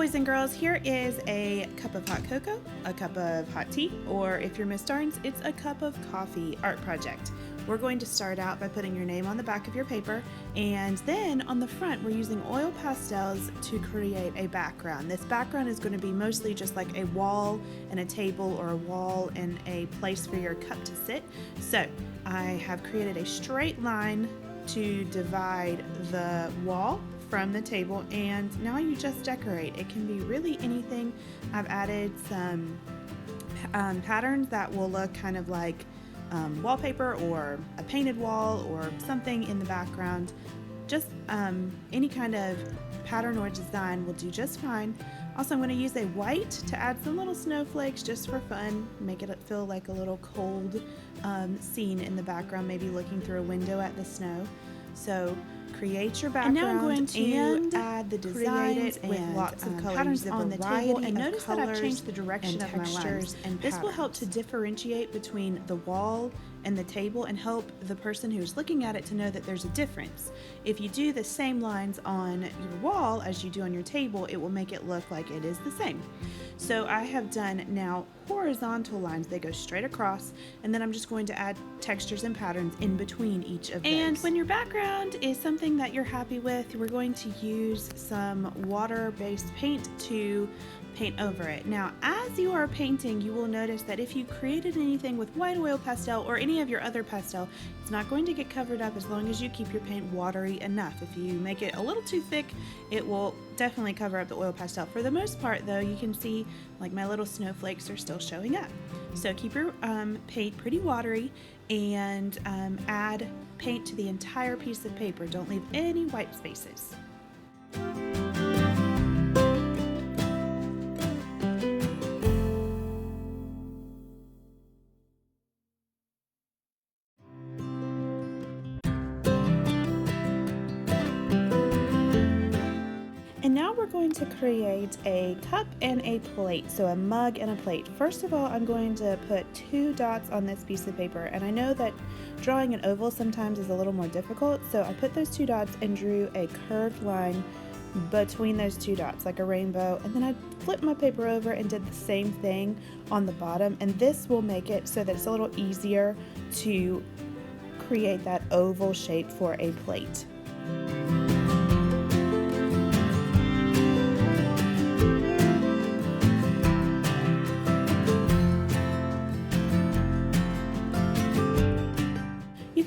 boys and girls, here is a cup of hot cocoa, a cup of hot tea, or if you're Miss Starnes, it's a cup of coffee art project. We're going to start out by putting your name on the back of your paper, and then on the front we're using oil pastels to create a background. This background is going to be mostly just like a wall and a table, or a wall and a place for your cup to sit. So I have created a straight line to divide the wall from the table, and now you just decorate. It can be really anything. I've added some patterns that will look kind of like wallpaper or a painted wall or something in the background. Just any kind of pattern or design will do just fine. Also, I'm going to use a white to add some little snowflakes just for fun, make it feel like a little cold scene in the background, maybe looking through a window at the snow. So create your background, and now I'm going to add the designs with lots of colors patterns on the table, and notice that I've changed the direction of my lines. This will help to differentiate between the wall and the table and help the person who's looking at it to know that there's a difference. If you do the same lines on your wall as you do on your table, it will make it look like it is the same. So I have done now horizontal lines. They go straight across, and then I'm just going to add textures and patterns in between each of those. And when your background is something that you're happy with, we're going to use some water-based paint to paint over it. Now, as you are painting, you will notice that if you created anything with white oil pastel or any of your other pastel, it's not going to get covered up as long as you keep your paint watery enough. If you make it a little too thick, it will definitely cover up the oil pastel. For the most part, though, you can see like my little snowflakes are still showing up. So keep your paint pretty watery, and add paint to the entire piece of paper. Don't leave any white spaces. And now we're going to create a cup and a plate, so a mug and a plate. First of all, I'm going to put 2 dots on this piece of paper, and I know that drawing an oval sometimes is a little more difficult, so I put those 2 dots and drew a curved line between those 2 dots, like a rainbow, and then I flipped my paper over and did the same thing on the bottom, and this will make it so that it's a little easier to create that oval shape for a plate.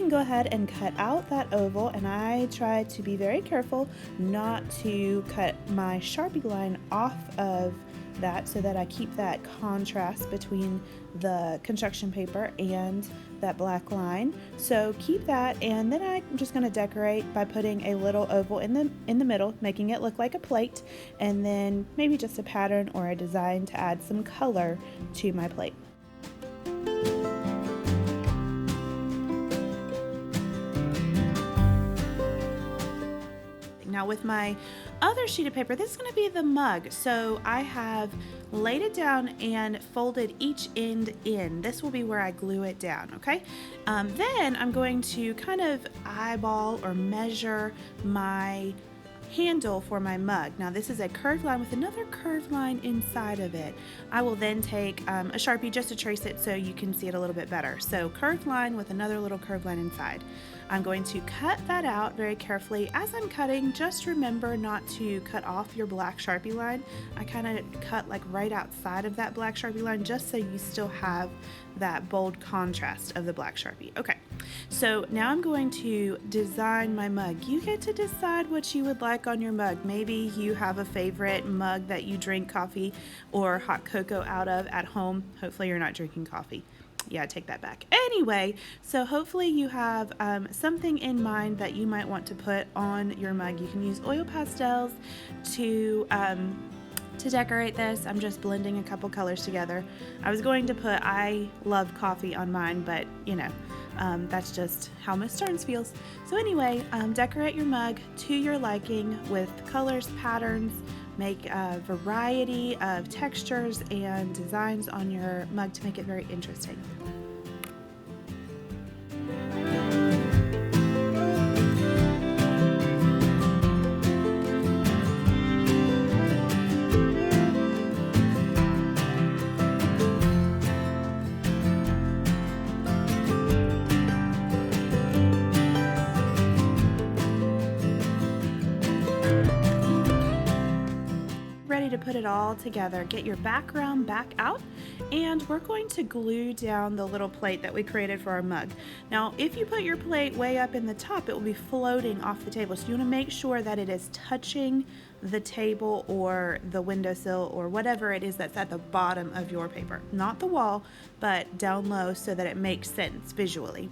Go ahead and cut out that oval, and I try to be very careful not to cut my Sharpie line off of that, so that I keep that contrast between the construction paper and that black line. So keep that, and then I'm just going to decorate by putting a little oval in the middle, making it look like a plate, and then maybe just a pattern or a design to add some color to my plate. Now with my other sheet of paper, this is going to be the mug. So I have laid it down and folded each end in. This will be where I glue it down, okay? Then I'm going to kind of eyeball or measure my handle for my mug. Now this is a curved line with another curved line inside of it. I will then take a Sharpie just to trace it so you can see it a little bit better. So curved line with another little curved line inside. I'm going to cut that out very carefully. As I'm cutting, just remember not to cut off your black Sharpie line. I kind of cut like right outside of that black Sharpie line just so you still have that bold contrast of the black Sharpie. Okay, so now I'm going to design my mug. You get to decide what you would like on your mug. Maybe you have a favorite mug that you drink coffee or hot cocoa out of at home. Hopefully you're not drinking coffee. Yeah, take that back. Anyway, so hopefully you have something in mind that you might want to put on your mug. You can use oil pastels to decorate this. I'm just blending a couple colors together. I was going to put I love coffee on mine, but you know, that's just how Miss Starnes feels. So anyway, decorate your mug to your liking with colors, patterns. Make a variety of textures and designs on your mug to make it very interesting. to put it all together. Get your background back out, and we're going to glue down the little plate that we created for our mug. Now, if you put your plate way up in the top, it will be floating off the table. So you want to make sure that it is touching the table or the windowsill or whatever it is that's at the bottom of your paper. Not the wall, but down low so that it makes sense visually.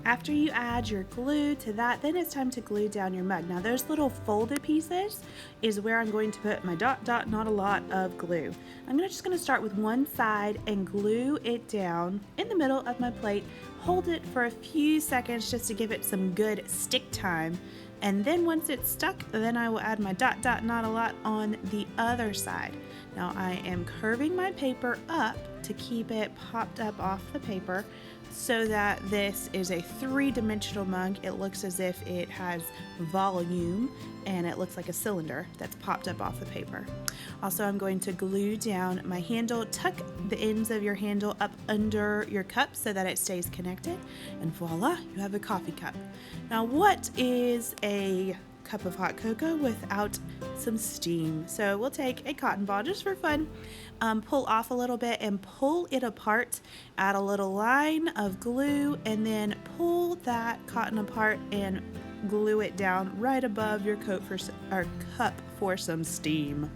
After you add your glue to that, then it's time to glue down your mug. Now those little folded pieces is where I'm going to put my not a lot of glue. I'm just going to start with one side and glue it down in the middle of my plate. Hold it for a few seconds just to give it some good stick time. And then once it's stuck, then I will add my not a lot on the other side. Now I am curving my paper up to keep it popped up off the paper so that this is a three-dimensional mug. It looks as if it has volume and it looks like a cylinder that's popped up off the paper. Also, I'm going to glue down my handle. Tuck the ends of your handle up under your cup so that it stays connected, and voila, you have a coffee cup. Now, what is a cup of hot cocoa without some steam? So we'll take a cotton ball just for fun, pull off a little bit and pull it apart, add a little line of glue, and then pull that cotton apart and glue it down right above your cup for some steam.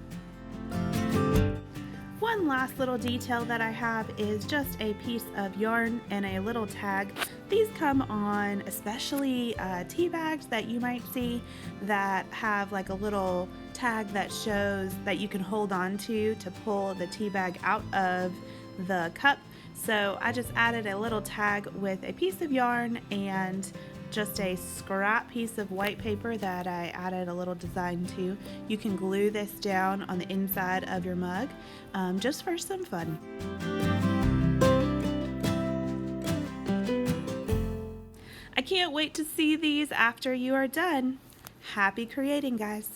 One last little detail that I have is just a piece of yarn and a little tag. These come on especially tea bags that you might see that have like a little tag that shows that you can hold on to pull the tea bag out of the cup. So I just added a little tag with a piece of yarn and just a scrap piece of white paper that I added a little design to. You can glue this down on the inside of your mug just for some fun. I can't wait to see these after you are done. Happy creating, guys.